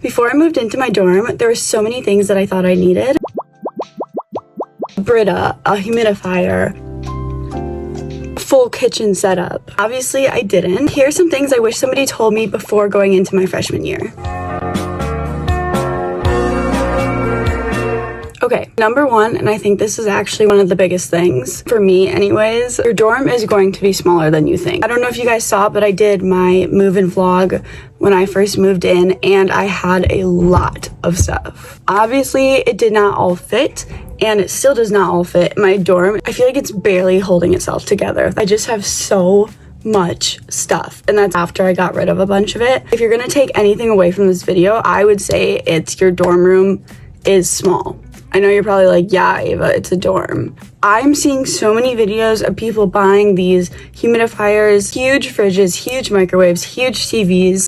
Before I moved into my dorm, there were so many things that I thought I needed. Brita, a humidifier, full kitchen setup. Obviously, I didn't. Here are some things I wish somebody told me before going into my freshman year. Okay, number one, and I think this is actually one of the biggest things for me anyways, your dorm is going to be smaller than you think. I don't know if you guys saw, but I did my move-in vlog when I first moved in, and I had a lot of stuff. Obviously, it did not all fit, and it still does not all fit. My dorm, I feel like it's barely holding itself together. I just have so much stuff, and that's after I got rid of a bunch of it. If you're gonna take anything away from this video, I would say it's your dorm room is small. I know you're probably like, yeah, Ava, it's a dorm. I'm seeing so many videos of people buying these humidifiers, huge fridges, huge microwaves, huge TVs.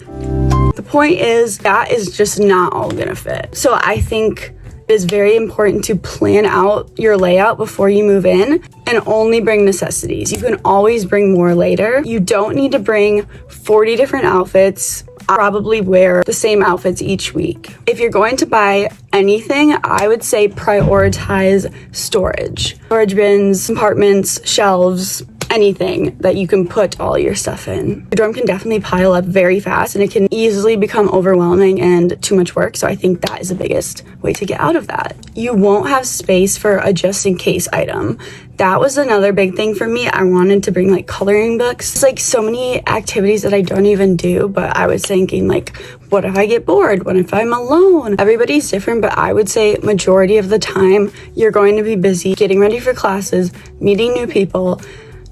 The point is that is just not all gonna fit. So I think it is very important to plan out your layout before you move in and only bring necessities. You can always bring more later. You don't need to bring 40 different outfits. I probably wear the same outfits each week. If you're going to buy anything, I would say prioritize storage. Storage bins, compartments, shelves, anything that you can put all your stuff in. Your dorm can definitely pile up very fast, and it can easily become overwhelming and too much work. So I think that is the biggest way to get out of that. You won't have space for a just in case item. That was another big thing for me. I wanted to bring like coloring books. It's like so many activities that I don't even do, but I was thinking like, what if I get bored? What if I'm alone? Everybody's different, but I would say majority of the time you're going to be busy getting ready for classes, meeting new people,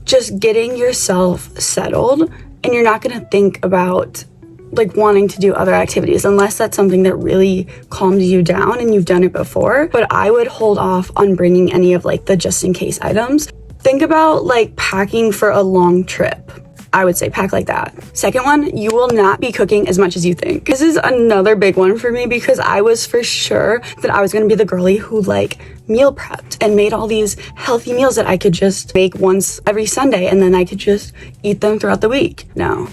just getting yourself settled, and you're not gonna think about like wanting to do other activities unless that's something that really calms you down and you've done it before. But I would hold off on bringing any of like the just in case items. Think about like packing for a long trip. I would say pack like that. Second one, you will not be cooking as much as you think. This is another big one for me because I was for sure that I was gonna be the girly who like meal prepped and made all these healthy meals that I could just make once every Sunday and then I could just eat them throughout the week. No.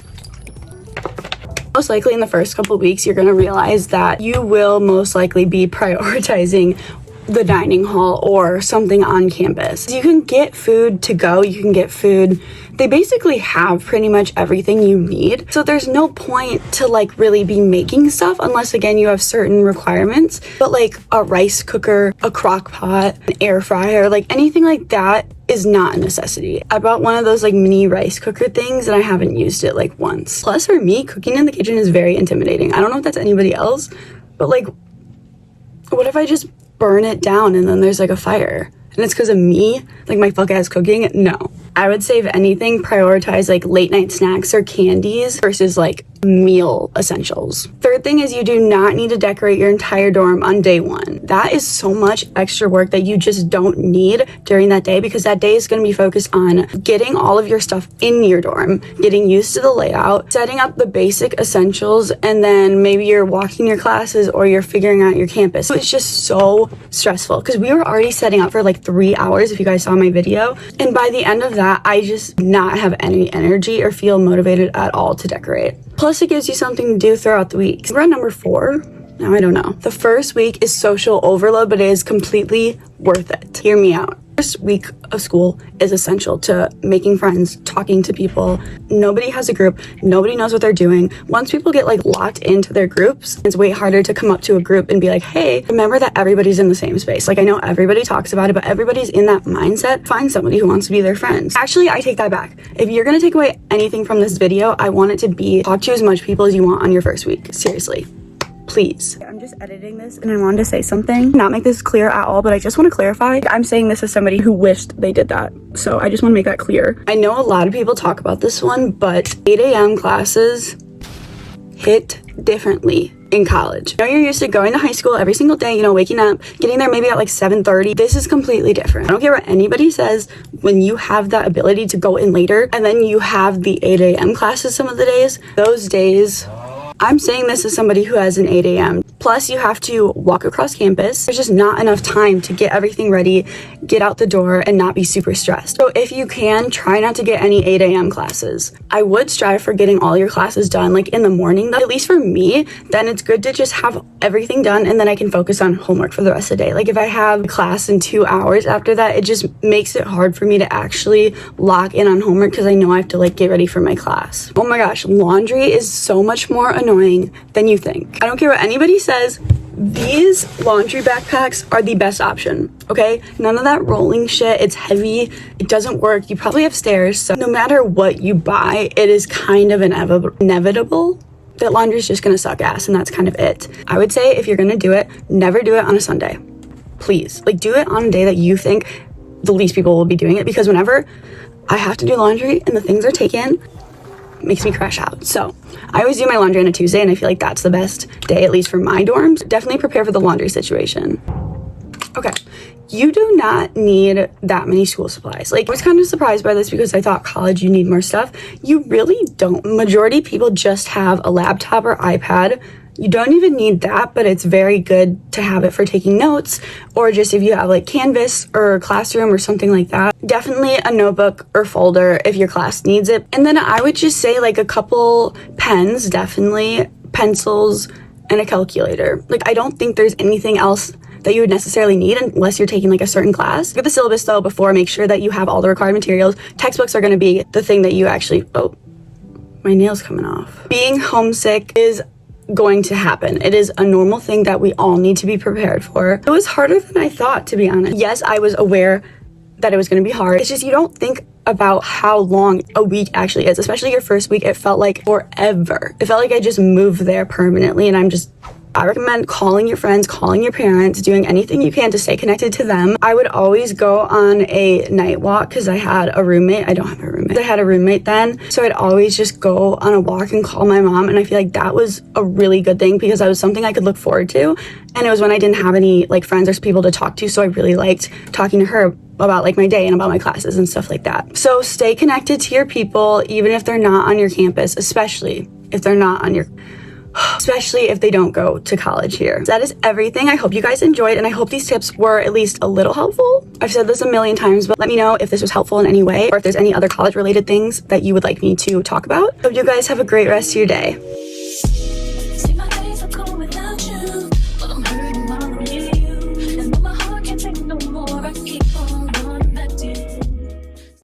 Most likely in the first couple weeks, you're gonna realize that you will most likely be prioritizing the dining hall or something on campus. You can get food to go, you can get food. They basically have pretty much everything you need. So there's no point to like really be making stuff unless again you have certain requirements. But like a rice cooker, a crock pot, an air fryer, like anything like that is not a necessity. I bought one of those like mini rice cooker things and I haven't used it like once. Plus for me, cooking in the kitchen is very intimidating. I don't know if that's anybody else, but like what if I just burn it down and then there's like a fire and it's because of me, like my fuck ass cooking? No. I would say if anything, prioritize like late night snacks or candies versus like meal essentials. Third thing is you do not need to decorate your entire dorm on day one. That is so much extra work that you just don't need during that day because that day is going to be focused on getting all of your stuff in your dorm, getting used to the layout, setting up the basic essentials, and then maybe you're walking your classes or you're figuring out your campus. So it's just so stressful because we were already setting up for like 3 hours if you guys saw my video, and by the end of that I just not have any energy or feel motivated at all to decorate. Plus it gives you something to do throughout the week. We're on number 4. Now I don't know. The first week is social overload, but it is completely worth it. Hear me out. First week of school is essential to making friends, talking to people. Nobody has a group. Nobody knows what they're doing. Once people get like locked into their groups, it's way harder to come up to a group and be like, hey, remember that everybody's in the same space. Like I know everybody talks about it, but everybody's in that mindset. Find somebody who wants to be their friends. Actually, I take that back. If you're gonna take away anything from this video, I want it to be talk to as much people as you want on your first week. Seriously. Please. I'm just editing this and I wanted to say something. Not make this clear at all, but I just want to clarify. I'm saying this as somebody who wished they did that. So I just want to make that clear. I know a lot of people talk about this one, but 8 a.m. classes hit differently in college. I know you're used to going to high school every single day, you know, waking up, getting there maybe at like 7:30. This is completely different. I don't care what anybody says. When you have that ability to go in later and then you have the 8 a.m. classes some of the days, those days I'm saying this as somebody who has an 8 a.m. Plus, you have to walk across campus. There's just not enough time to get everything ready, get out the door, and not be super stressed. So if you can, try not to get any 8 a.m. classes. I would strive for getting all your classes done like in the morning, though. At least for me, then it's good to just have everything done and then I can focus on homework for the rest of the day. Like if I have class in 2 hours after that, it just makes it hard for me to actually lock in on homework because I know I have to like get ready for my class. Oh my gosh, laundry is so much more annoying than you think. I don't care what anybody says. These laundry backpacks are the best option, okay? None of that rolling shit. It's heavy. It doesn't work. You probably have stairs. So no matter what you buy, it is kind of inevitable that laundry is just gonna suck ass, and that's kind of it. I would say if you're gonna do it, never do it on a Sunday. Please. Like, do it on a day that you think the least people will be doing it, because whenever I have to do laundry and the things are taken, it makes me crash out. So I always do my laundry on a Tuesday, and I feel like that's the best day, at least for my dorms. Definitely prepare for the laundry situation. Okay, you do not need that many school supplies. Like, I was kind of surprised by this because I thought college you need more stuff. You really don't. Majority of people just have a laptop or iPad. You don't even need that, but it's very good to have it for taking notes, or just if you have like Canvas or Classroom or something like that. Definitely a notebook or folder if your class needs it. And then I would just say like a couple pens, definitely pencils, and a calculator. Like, I don't think there's anything else that you would necessarily need unless you're taking like a certain class. Get the syllabus though before, make sure that you have all the required materials. Textbooks are going to be the thing that you actually, oh, my nail's coming off. Being homesick is going to happen. It is a normal thing that we all need to be prepared for. It was harder than I thought, to be honest. Yes, I was aware that it was going to be hard. It's just you don't think about how long a week actually is, especially your first week. It felt like forever. It felt like I just moved there permanently, and I recommend calling your friends, calling your parents, doing anything you can to stay connected to them. I would always go on a night walk because I had a roommate. I don't have a roommate. I had a roommate then. So I'd always just go on a walk and call my mom. And I feel like that was a really good thing because that was something I could look forward to. And it was when I didn't have any like friends or people to talk to. So I really liked talking to her about like my day and about my classes and stuff like that. So stay connected to your people, even if they're not on your campus, especially if they're not on your especially if they don't go to college here. That is everything. I hope you guys enjoyed, and I hope these tips were at least a little helpful. I've said this a million times, but let me know if this was helpful in any way, or if there's any other college related things that you would like me to talk about. Hope you guys have a great rest of your day.